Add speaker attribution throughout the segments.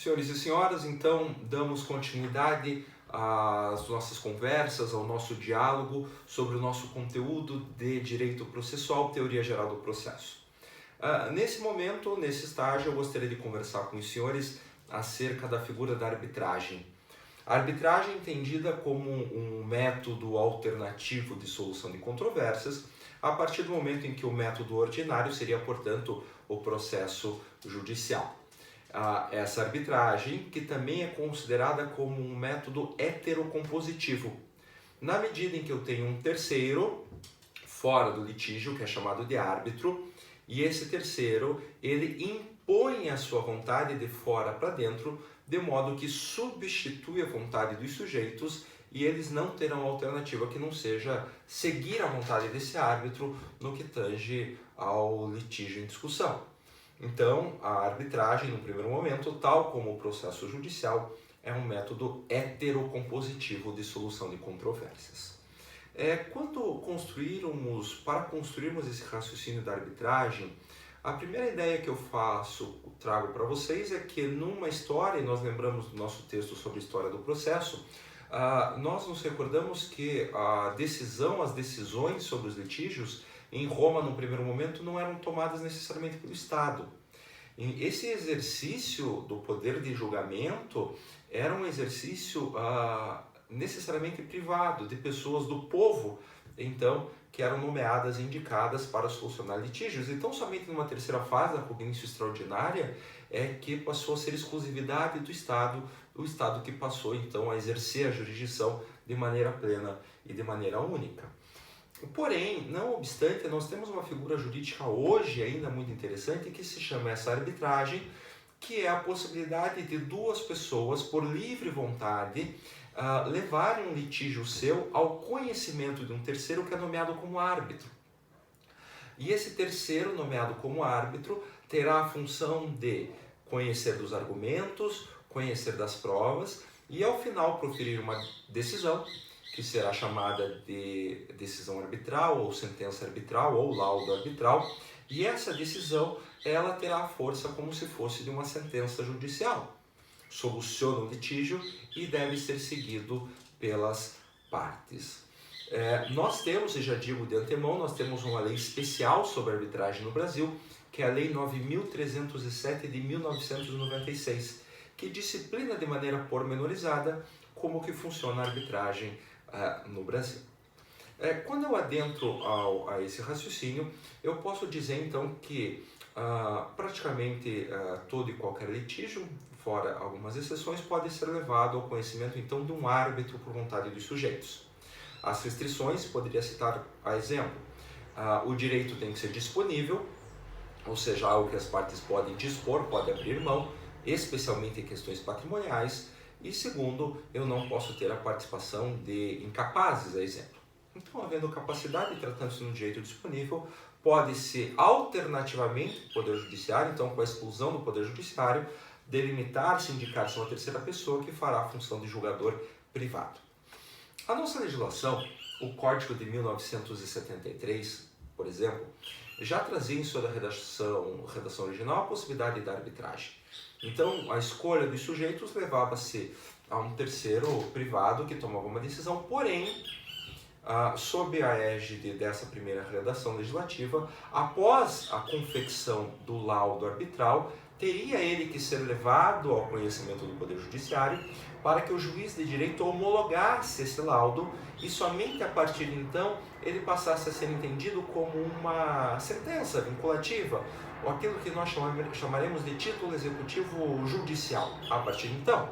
Speaker 1: Senhores e senhoras, então damos continuidade às nossas conversas, ao nosso diálogo sobre o nosso conteúdo de Direito Processual, Teoria Geral do Processo. Nesse momento, nesse estágio, eu gostaria de conversar com os senhores acerca da figura da arbitragem. A arbitragem é entendida como um método alternativo de solução de controvérsias, a partir do momento em que o método ordinário seria, portanto, o processo judicial. Essa arbitragem, que também é considerada como um método heterocompositivo, na medida em que eu tenho um terceiro fora do litígio, que é chamado de árbitro, e esse terceiro, ele impõe a sua vontade de fora para dentro, de modo que substitui a vontade dos sujeitos e eles não terão alternativa que não seja seguir a vontade desse árbitro no que tange ao litígio em discussão. Então, a arbitragem, no primeiro momento, tal como o processo judicial, é um método heterocompositivo de solução de controvérsias. Para construirmos esse raciocínio da arbitragem, a primeira ideia que eu trago para vocês é que numa história, e nós lembramos do nosso texto sobre a história do processo, nós nos recordamos que as decisões sobre os litígios em Roma, no primeiro momento, não eram tomadas necessariamente pelo Estado. Esse exercício do poder de julgamento era um exercício necessariamente privado, de pessoas do povo, então, que eram nomeadas e indicadas para solucionar litígios. Então, somente numa terceira fase da cognício extraordinária é que passou a ser exclusividade do Estado, o Estado que passou, então, a exercer a jurisdição de maneira plena e de maneira única. Porém, não obstante, nós temos uma figura jurídica hoje ainda muito interessante que se chama essa arbitragem, que é a possibilidade de duas pessoas, por livre vontade, levarem um litígio seu ao conhecimento de um terceiro que é nomeado como árbitro. E esse terceiro, nomeado como árbitro, terá a função de conhecer dos argumentos, conhecer das provas e, ao final, proferir uma decisão, que será chamada de decisão arbitral, ou sentença arbitral, ou laudo arbitral, e essa decisão ela terá a força como se fosse de uma sentença judicial. Soluciona o litígio e deve ser seguido pelas partes. Nós temos, e já digo de antemão, nós temos uma lei especial sobre arbitragem no Brasil, que é a Lei 9.307 de 1996, que disciplina de maneira pormenorizada como que funciona a arbitragem no Brasil. Quando eu adentro a esse raciocínio, eu posso dizer então que praticamente todo e qualquer litígio, fora algumas exceções, pode ser levado ao conhecimento então de um árbitro por vontade dos sujeitos. As restrições, poderia citar a exemplo, o direito tem que ser disponível, ou seja, algo que as partes podem dispor, podem abrir mão, especialmente em questões patrimoniais. E segundo, eu não posso ter a participação de incapazes, a exemplo. Então, havendo capacidade, tratando-se de um direito disponível, pode-se alternativamente o Poder Judiciário, então com a exclusão do Poder Judiciário, delimitar-se, indicar-se uma terceira pessoa que fará a função de julgador privado. A nossa legislação, o Código de 1973, por exemplo, já trazia em sua redação original a possibilidade da arbitragem. Então, a escolha dos sujeitos levava-se a um terceiro privado que tomava uma decisão, porém, sob a égide dessa primeira redação legislativa, após a confecção do laudo arbitral, teria ele que ser levado ao conhecimento do Poder Judiciário para que o juiz de direito homologasse esse laudo e somente a partir de então ele passasse a ser entendido como uma sentença vinculativa, ou aquilo que nós chamaremos de título executivo judicial. A partir de então,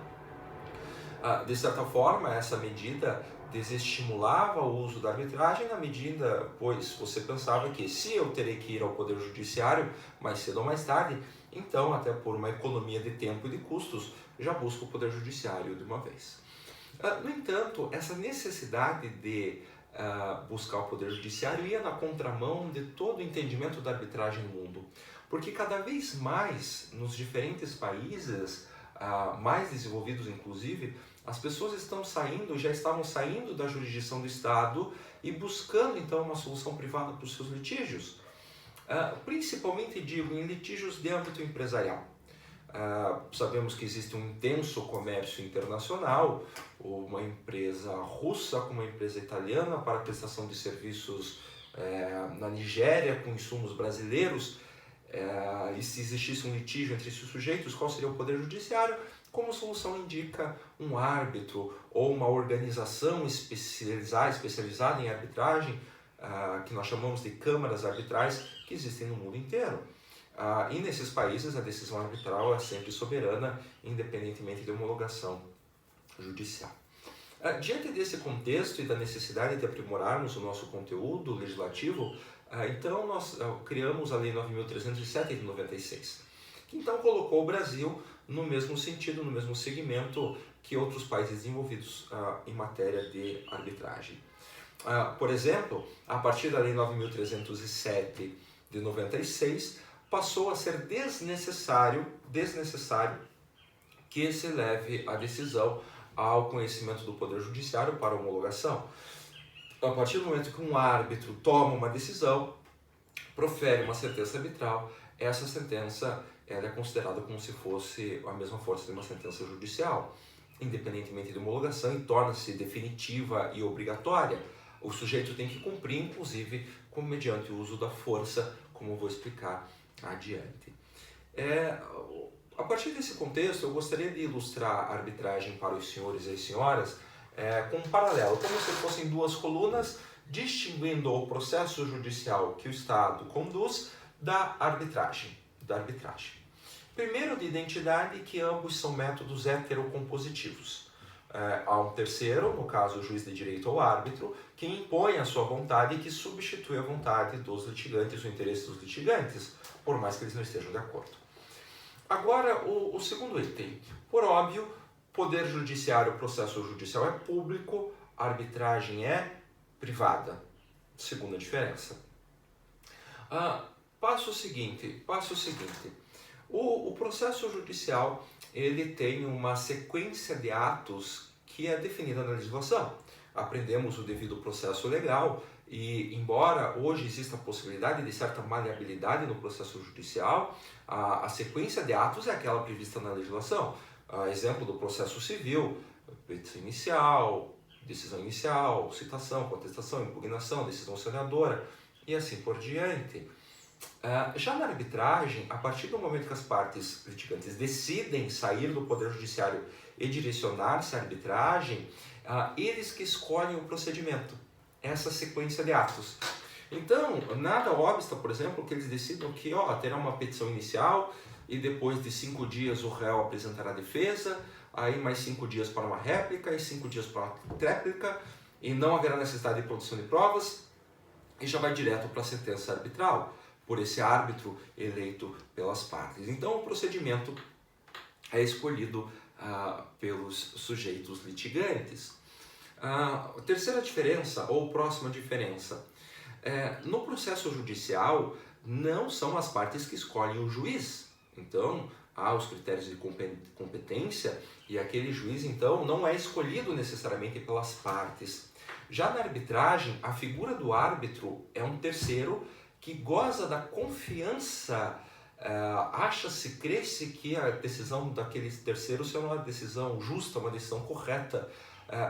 Speaker 1: de certa forma, essa medida desestimulava o uso da arbitragem na medida, pois você pensava que se eu terei que ir ao Poder Judiciário mais cedo ou mais tarde, então, até por uma economia de tempo e de custos, já busco o Poder Judiciário de uma vez. No entanto, essa necessidade de buscar o Poder Judiciário ia na contramão de todo o entendimento da arbitragem no mundo, porque cada vez mais, nos diferentes países, mais desenvolvidos inclusive, as pessoas já estavam saindo da jurisdição do Estado e buscando então uma solução privada para os seus litígios. Principalmente, digo, em litígios de âmbito empresarial. Sabemos que existe um intenso comércio internacional, uma empresa russa com uma empresa italiana para a prestação de serviços na Nigéria com insumos brasileiros. E se existisse um litígio entre esses sujeitos, qual seria o poder judiciário? Como solução indica um árbitro ou uma organização especializada em arbitragem, que nós chamamos de câmaras arbitrais, que existem no mundo inteiro. E nesses países a decisão arbitral é sempre soberana, independentemente de homologação judicial. Diante desse contexto e da necessidade de aprimorarmos o nosso conteúdo legislativo, então nós criamos a Lei 9.307 de 96, que então colocou o Brasil no mesmo sentido, no mesmo segmento que outros países desenvolvidos em matéria de arbitragem. Por exemplo, a partir da Lei 9.307 de 96, passou a ser desnecessário que se leve a decisão ao conhecimento do Poder Judiciário para homologação. A partir do momento que um árbitro toma uma decisão, profere uma sentença arbitral, essa sentença ela é considerada como se fosse a mesma força de uma sentença judicial, independentemente de homologação, e torna-se definitiva e obrigatória. O sujeito tem que cumprir, inclusive, mediante o uso da força, como eu vou explicar adiante. A partir desse contexto, eu gostaria de ilustrar a arbitragem para os senhores e as senhoras com um paralelo, como se fossem duas colunas, distinguindo o processo judicial que o Estado conduz da arbitragem. Primeiro, de identidade, que ambos são métodos heterocompositivos. Há um terceiro, no caso o juiz de direito ou árbitro, que impõe a sua vontade e que substitui a vontade dos litigantes, o interesse dos litigantes, por mais que eles não estejam de acordo. Agora, o segundo item. Por óbvio, poder judiciário, processo judicial é público, arbitragem é privada. Segunda diferença. Passo seguinte. O processo judicial ele tem uma sequência de atos que é definida na legislação. Aprendemos o devido processo legal e, embora hoje exista a possibilidade de certa maleabilidade no processo judicial, a sequência de atos é aquela prevista na legislação. Exemplo do processo civil: petição inicial, decisão inicial, citação, contestação, impugnação, decisão sancionadora e assim por diante. Já na arbitragem, a partir do momento que as partes litigantes decidem sair do Poder Judiciário e direcionar-se à arbitragem, eles que escolhem o procedimento, essa sequência de atos. Então, nada obsta, por exemplo, que eles decidam que terá uma petição inicial e depois de 5 dias o réu apresentará a defesa, aí mais 5 dias para uma réplica e 5 dias para uma tréplica, e não haverá necessidade de produção de provas, e já vai direto para a sentença arbitral, por esse árbitro eleito pelas partes. Então, o procedimento é escolhido pelos sujeitos litigantes. A terceira diferença, ou próxima diferença, no processo judicial, não são as partes que escolhem o juiz. Então, há os critérios de competência e aquele juiz, então, não é escolhido necessariamente pelas partes. Já na arbitragem, a figura do árbitro é um terceiro que goza da confiança, acha-se, crê-se que a decisão daquele terceiro será uma decisão justa, uma decisão correta,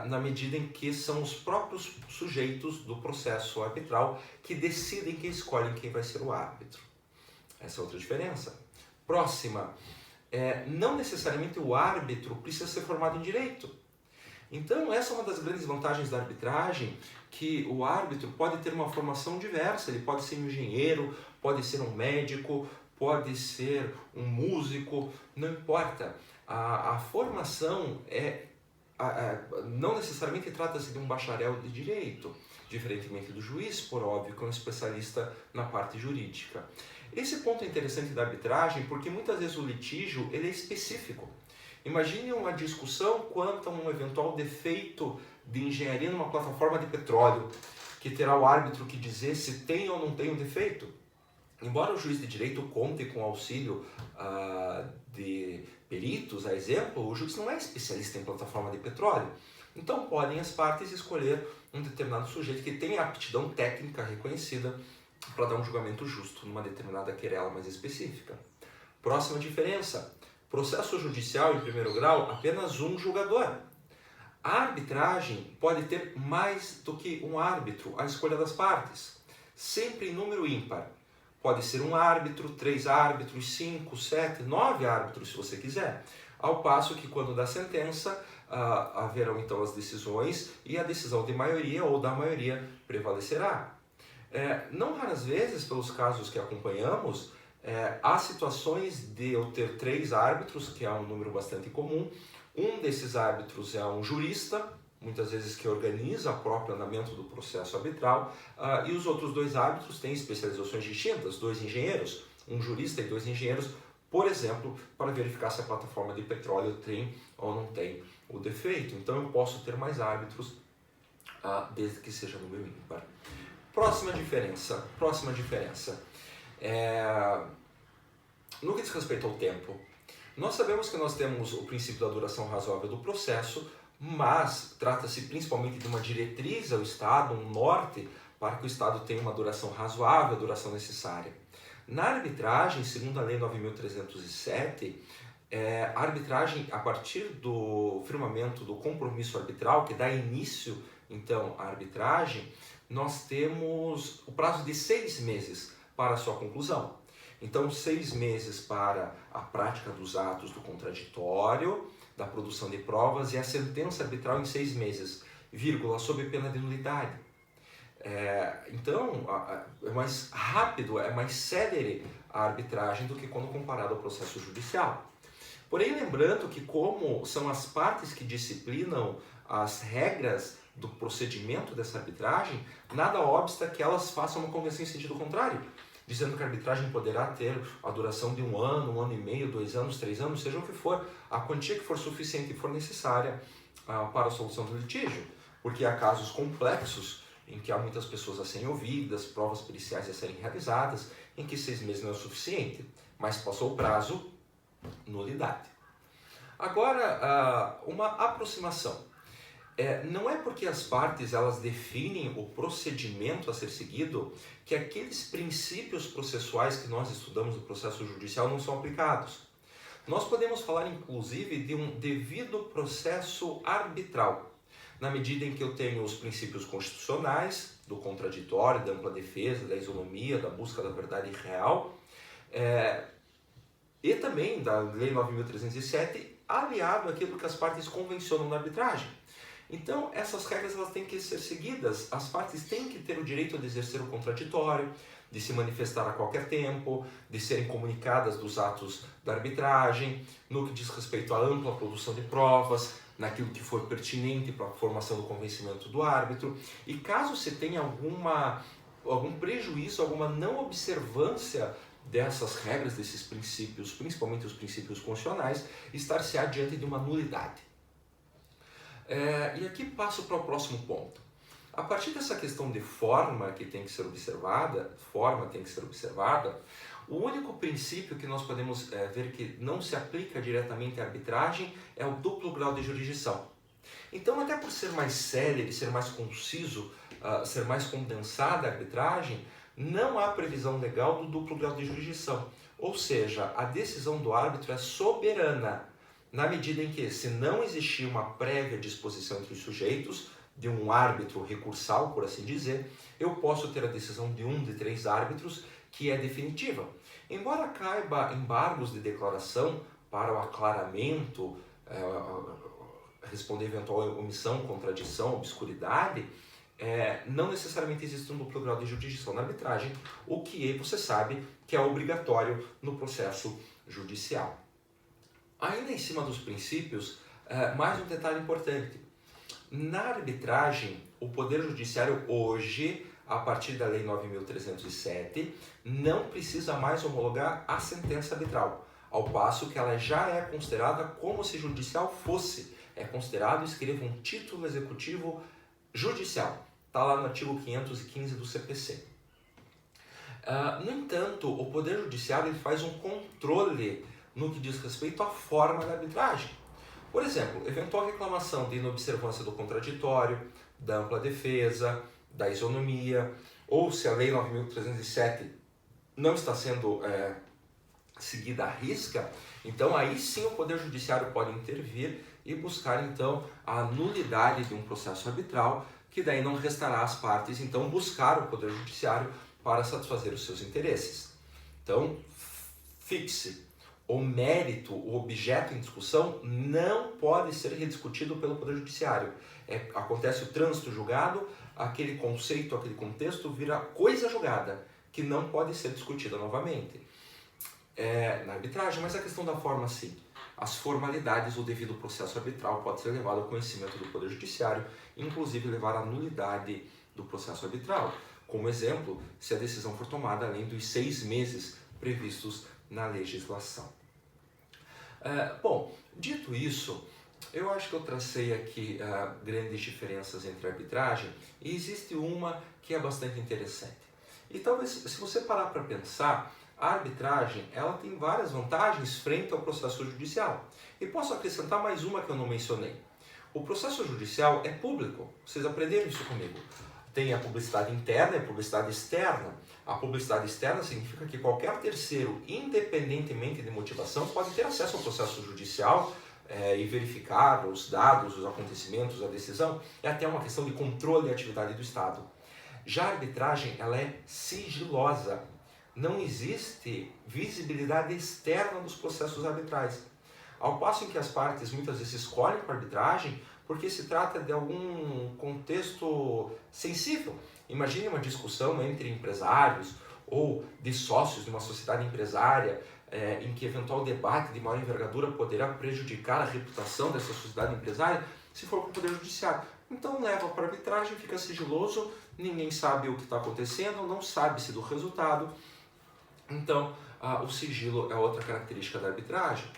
Speaker 1: na medida em que são os próprios sujeitos do processo arbitral que decidem, que escolhem quem vai ser o árbitro. Essa é outra diferença. Próxima, não necessariamente o árbitro precisa ser formado em direito. Então, essa é uma das grandes vantagens da arbitragem, que o árbitro pode ter uma formação diversa. Ele pode ser um engenheiro, pode ser um médico, pode ser um músico, não importa. A formação não necessariamente trata-se de um bacharel de direito, diferentemente do juiz, por óbvio, que é um especialista na parte jurídica. Esse ponto é interessante da arbitragem porque muitas vezes o litígio ele é específico. Imagine uma discussão quanto a um eventual defeito de engenharia numa plataforma de petróleo, que terá o árbitro que dizer se tem ou não tem um defeito. Embora o juiz de direito conte com o auxílio de peritos, a exemplo, o juiz não é especialista em plataforma de petróleo. Então podem as partes escolher um determinado sujeito que tenha aptidão técnica reconhecida para dar um julgamento justo numa determinada querela mais específica. Próxima diferença. Processo judicial em primeiro grau, apenas um julgador. A arbitragem pode ter mais do que um árbitro à escolha das partes, sempre em número ímpar. Pode ser um árbitro, 3 árbitros, 5, 7, 9 árbitros, se você quiser. Ao passo que, quando dá sentença, haverão então as decisões e a decisão de maioria ou da maioria prevalecerá. Não raras vezes, pelos casos que acompanhamos, há situações de eu ter 3 árbitros, que é um número bastante comum. Um desses árbitros é um jurista, muitas vezes que organiza o próprio andamento do processo arbitral, e os outros 2 árbitros têm especializações distintas, 2 engenheiros, um jurista e 2 engenheiros, por exemplo, para verificar se a plataforma de petróleo tem ou não tem o defeito. Então eu posso ter mais árbitros, desde que seja número ímpar. Próxima diferença. No que diz respeito ao tempo, nós sabemos que nós temos o princípio da duração razoável do processo, mas trata-se principalmente de uma diretriz ao Estado, um norte, para que o Estado tenha uma duração razoável, a duração necessária. Na arbitragem, segundo a Lei 9.307, a arbitragem, a partir do firmamento do compromisso arbitral, que dá início, então, à arbitragem, nós temos o prazo de 6 meses para a sua conclusão. Então, 6 meses para a prática dos atos do contraditório, da produção de provas e a sentença arbitral em 6 meses, vírgula, sob pena de nulidade. Então, é mais rápido, é mais célere a arbitragem do que quando comparado ao processo judicial. Porém, lembrando que como são as partes que disciplinam as regras do procedimento dessa arbitragem, nada obsta que elas façam uma convenção em sentido contrário, dizendo que a arbitragem poderá ter a duração de 1 ano, 1 ano e meio, 2 anos, 3 anos, seja o que for, a quantia que for suficiente e for necessária para a solução do litígio, porque há casos complexos em que há muitas pessoas a serem ouvidas, provas periciais a serem realizadas, em que 6 meses não é o suficiente, mas passou o prazo, nulidade. Agora, uma aproximação. Não é porque as partes elas definem o procedimento a ser seguido que aqueles princípios processuais que nós estudamos no processo judicial não são aplicados. Nós podemos falar inclusive de um devido processo arbitral, na medida em que eu tenho os princípios constitucionais, do contraditório, da ampla defesa, da isonomia, da busca da verdade real, e também da Lei 9.307, aliado àquilo que as partes convencionam na arbitragem. Então, essas regras elas têm que ser seguidas, as partes têm que ter o direito de exercer o contraditório, de se manifestar a qualquer tempo, de serem comunicadas dos atos da arbitragem, no que diz respeito à ampla produção de provas, naquilo que for pertinente para a formação do convencimento do árbitro, e caso se tenha algum prejuízo, alguma não observância dessas regras, desses princípios, principalmente os princípios constitucionais, estar-se-á diante de uma nulidade. E aqui passo para o próximo ponto. A partir dessa questão de forma que tem que ser observada, o único princípio que nós podemos ver que não se aplica diretamente à arbitragem é o duplo grau de jurisdição. Então, até por ser mais célere, ser mais conciso, ser mais condensada a arbitragem, não há previsão legal do duplo grau de jurisdição. Ou seja, a decisão do árbitro é soberana, na medida em que, se não existir uma prévia disposição entre os sujeitos, de um árbitro recursal, por assim dizer, eu posso ter a decisão de um de 3 árbitros que é definitiva. Embora caiba embargos de declaração para o aclaramento, responder eventual omissão, contradição, obscuridade, não necessariamente existe um duplo grau de jurisdição na arbitragem, o que você sabe que é obrigatório no processo judicial. Ainda em cima dos princípios, mais um detalhe importante. Na arbitragem, o Poder Judiciário hoje, a partir da Lei 9.307, não precisa mais homologar a sentença arbitral, ao passo que ela já é considerada como se judicial fosse. É considerado, escreva, um título executivo judicial. Está lá no artigo 515 do CPC. No entanto, o Poder Judiciário ele faz um controle no que diz respeito à forma da arbitragem. Por exemplo, eventual reclamação de inobservância do contraditório, da ampla defesa, da isonomia, ou se a Lei 9.307 não está sendo seguida à risca, então aí sim o Poder Judiciário pode intervir e buscar então a nulidade de um processo arbitral, que daí não restará às partes então buscar o Poder Judiciário para satisfazer os seus interesses. Então, fixe, o mérito, o objeto em discussão não pode ser rediscutido pelo Poder Judiciário. Acontece o trânsito julgado, aquele conceito, aquele contexto vira coisa julgada, que não pode ser discutida novamente. Na arbitragem, mas a questão da forma, sim. As formalidades, o devido processo arbitral pode ser levado ao conhecimento do Poder Judiciário, inclusive levar à nulidade do processo arbitral. Como exemplo, se a decisão for tomada além dos 6 meses previstos na legislação. Bom, dito isso, eu acho que eu tracei aqui grandes diferenças entre a arbitragem e existe uma que é bastante interessante. E talvez, se você parar para pensar, a arbitragem ela tem várias vantagens frente ao processo judicial. E posso acrescentar mais uma que eu não mencionei. O processo judicial é público, vocês aprenderam isso comigo. Tem a publicidade interna e a publicidade externa. A publicidade externa significa que qualquer terceiro, independentemente de motivação, pode ter acesso ao processo judicial e verificar os dados, os acontecimentos, a decisão. É até uma questão de controle da atividade do Estado. Já a arbitragem ela é sigilosa. Não existe visibilidade externa dos processos arbitrais. Ao passo em que as partes muitas vezes escolhem para arbitragem porque se trata de algum contexto sensível. Imagine uma discussão entre empresários ou de sócios de uma sociedade empresária em que eventual debate de maior envergadura poderá prejudicar a reputação dessa sociedade empresária se for para o Poder Judiciário. Então leva para a arbitragem, fica sigiloso, ninguém sabe o que está acontecendo, não sabe-se do resultado. Então o sigilo é outra característica da arbitragem.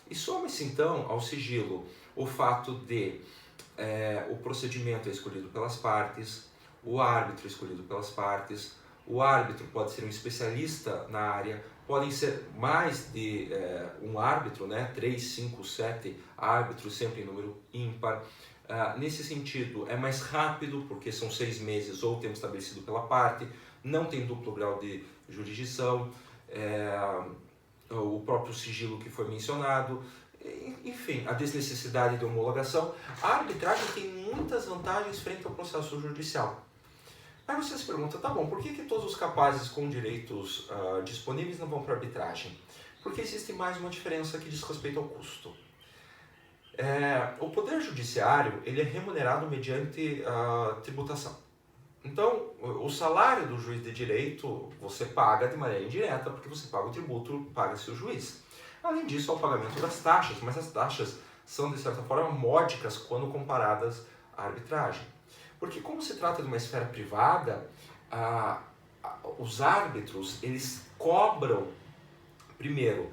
Speaker 1: E soma-se então ao sigilo o fato de o procedimento é escolhido pelas partes, o árbitro é escolhido pelas partes, o árbitro pode ser um especialista na área, podem ser mais de um árbitro, 3, 5, 7 árbitros, sempre em número ímpar. Nesse sentido, é mais rápido, porque são 6 meses ou tempo estabelecido pela parte, não tem duplo grau de jurisdição, o próprio sigilo que foi mencionado, enfim, a desnecessidade de homologação. A arbitragem tem muitas vantagens frente ao processo judicial. Aí você se pergunta, tá bom, por que todos os capazes com direitos disponíveis não vão para a arbitragem? Porque existe mais uma diferença que diz respeito ao custo. O Poder Judiciário ele é remunerado mediante tributação. Então, o salário do juiz de direito você paga de maneira indireta, porque você paga o tributo, paga-se o juiz. Além disso, há o pagamento das taxas, mas as taxas são, de certa forma, módicas quando comparadas à arbitragem. Porque como se trata de uma esfera privada, os árbitros, eles cobram, primeiro,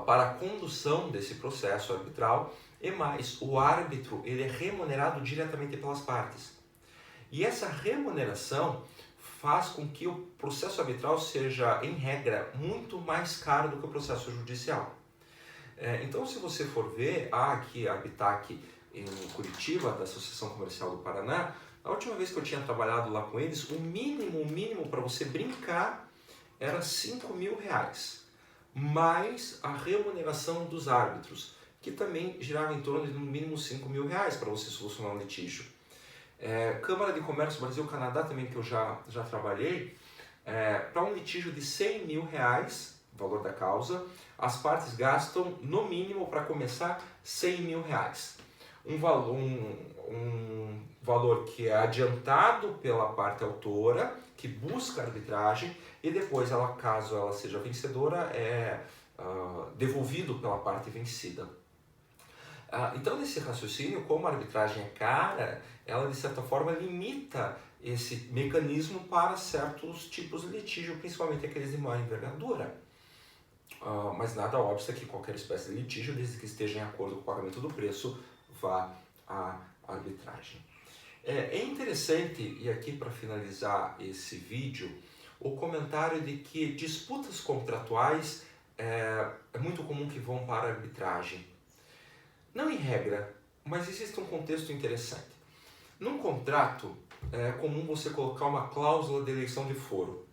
Speaker 1: para a condução desse processo arbitral, e mais, o árbitro ele é remunerado diretamente pelas partes. E essa remuneração faz com que o processo arbitral seja, em regra, muito mais caro do que o processo judicial. Então, se você for ver, aqui a Arbitac em Curitiba, da Associação Comercial do Paraná, a última vez que eu tinha trabalhado lá com eles, o mínimo para você brincar era R$5.000, mais a remuneração dos árbitros, que também girava em torno de no mínimo R$5.000 para você solucionar um litígio. Câmara de Comércio Brasil-Canadá também, que eu já trabalhei, para um litígio de R$100.000, valor da causa, as partes gastam, no mínimo, para começar, R$100.000. Um valor que é adiantado pela parte autora, que busca arbitragem, e depois, caso ela seja vencedora, é devolvido pela parte vencida. Então, nesse raciocínio, como a arbitragem é cara, ela, de certa forma, limita esse mecanismo para certos tipos de litígio, principalmente aqueles de maior envergadura. Mas nada obsta que qualquer espécie de litígio, desde que esteja em acordo com o pagamento do preço, vá à arbitragem. É interessante, e aqui para finalizar esse vídeo, o comentário de que disputas contratuais é muito comum que vão para a arbitragem. Não em regra, mas existe um contexto interessante. Num contrato, é comum você colocar uma cláusula de eleição de foro.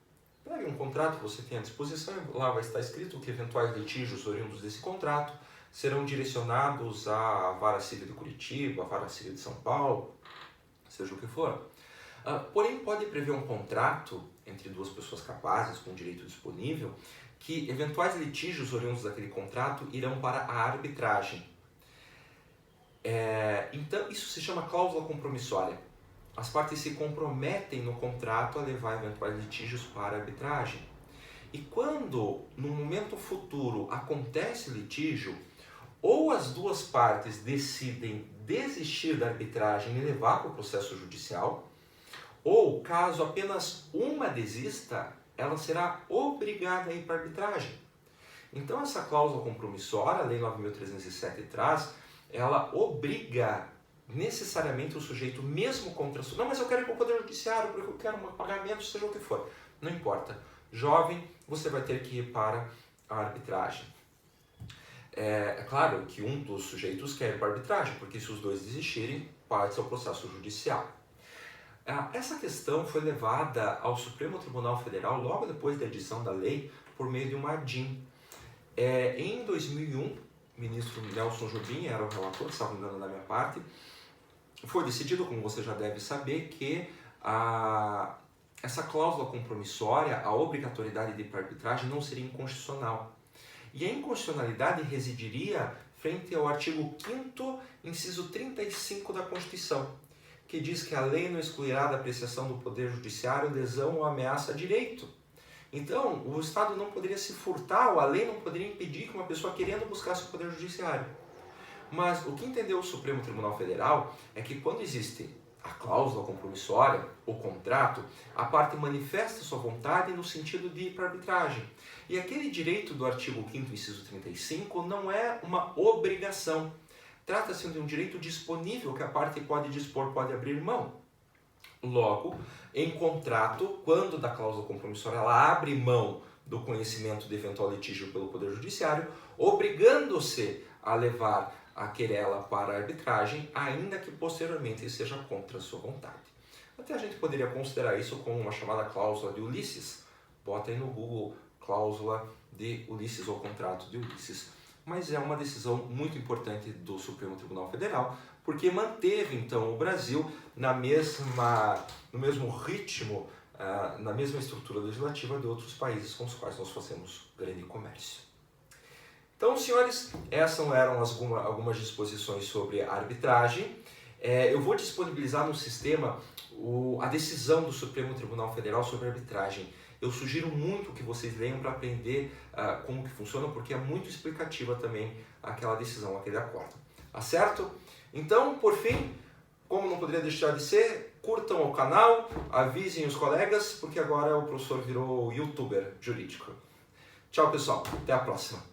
Speaker 1: Pegue um contrato que você tem à disposição, lá vai estar escrito que eventuais litígios oriundos desse contrato serão direcionados à Vara Civil de Curitiba, à Vara Civil de São Paulo, seja o que for. Porém, pode prever um contrato entre duas pessoas capazes, com direito disponível, que eventuais litígios oriundos daquele contrato irão para a arbitragem. Então, isso se chama cláusula compromissória. As partes se comprometem no contrato a levar eventuais litígios para a arbitragem. E quando, no momento futuro, acontece litígio, ou as duas partes decidem desistir da arbitragem e levar para o processo judicial, ou caso apenas uma desista, ela será obrigada a ir para a arbitragem. Então essa cláusula compromissória, a Lei 9.307 traz, ela obriga necessariamente o sujeito, mesmo contra... Não, mas eu quero ir para o Poder Judiciário, porque eu quero um pagamento, seja o que for. Não importa. Jovem, você vai ter que ir para a arbitragem. É claro que um dos sujeitos quer ir para a arbitragem, porque se os dois desistirem, parte ao processo judicial. Essa questão foi levada ao Supremo Tribunal Federal logo depois da edição da lei por meio de uma ADIM. Em 2001, o ministro Nelson Jobim era o relator, se não me engano da minha parte, foi decidido, como você já deve saber, que essa cláusula compromissória, a obrigatoriedade de ir para a arbitragem, não seria inconstitucional. E a inconstitucionalidade residiria frente ao artigo 5º, inciso 35 da Constituição, que diz que a lei não excluirá da apreciação do Poder Judiciário lesão ou ameaça a direito. Então, o Estado não poderia se furtar, ou a lei não poderia impedir que uma pessoa querendo buscasse o Poder Judiciário. Mas o que entendeu o Supremo Tribunal Federal é que quando existe a cláusula compromissória, o contrato, a parte manifesta sua vontade no sentido de ir para a arbitragem. E aquele direito do artigo 5º, inciso 35, não é uma obrigação. Trata-se de um direito disponível que a parte pode dispor, pode abrir mão. Logo, em contrato, quando da cláusula compromissória ela abre mão do conhecimento de eventual litígio pelo Poder Judiciário, obrigando-se a levar a querela para a arbitragem, ainda que posteriormente seja contra a sua vontade. Até a gente poderia considerar isso como uma chamada cláusula de Ulisses. Bota aí no Google cláusula de Ulisses ou contrato de Ulisses. Mas é uma decisão muito importante do Supremo Tribunal Federal, porque manteve então o Brasil no mesmo ritmo, na mesma estrutura legislativa de outros países com os quais nós fazemos grande comércio. Então, senhores, essas eram algumas disposições sobre a arbitragem. Eu vou disponibilizar no sistema a decisão do Supremo Tribunal Federal sobre a arbitragem. Eu sugiro muito que vocês leiam para aprender como que funciona, porque é muito explicativa também aquela decisão, aquele acordo. Tá certo? Então, por fim, como não poderia deixar de ser, curtam o canal, avisem os colegas, porque agora o professor virou youtuber jurídico. Tchau, pessoal. Até a próxima.